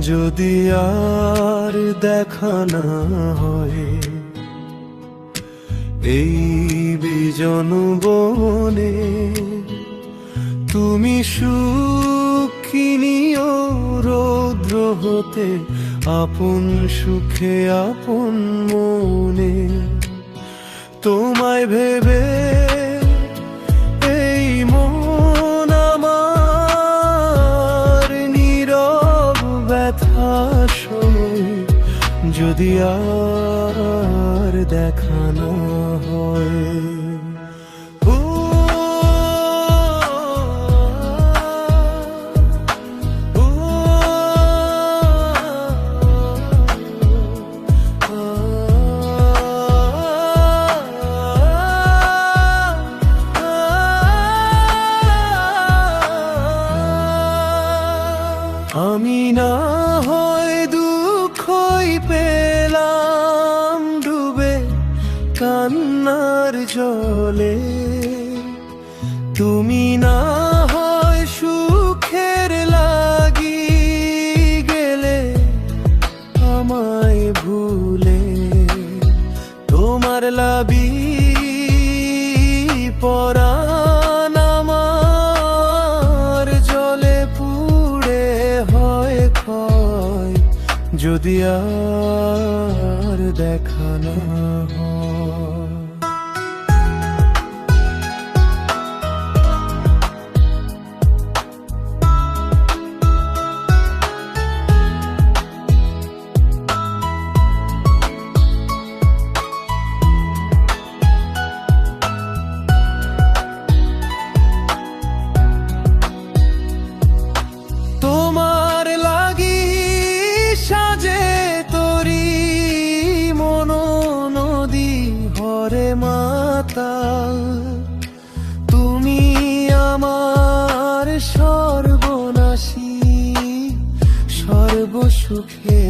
যদি আর দেখা না হয় এই বিজন বনে, তুমি সুখিনীয় রৌদ্র হতে আপন সুখে আপন মনে। তোমায় ভেবে এই মন আমার নীরব ব্যথা সই, যদি আর দেখা না হয়। আমি না হয় দুঃখই পেলাম ডুবে কান্নার জলে, তুমি না হয় সুখের লাগি গেলে আমায় ভুলে। তোমার লাবি পরাণ আমার জলে পুড়ে হয় ক্ষয়, যদি আর দেখা না হয়। তোমার লাগি সাজে তরি মন নদী হরে মাতাল, তুমি আমার সর্বনাশী সর্বসুখে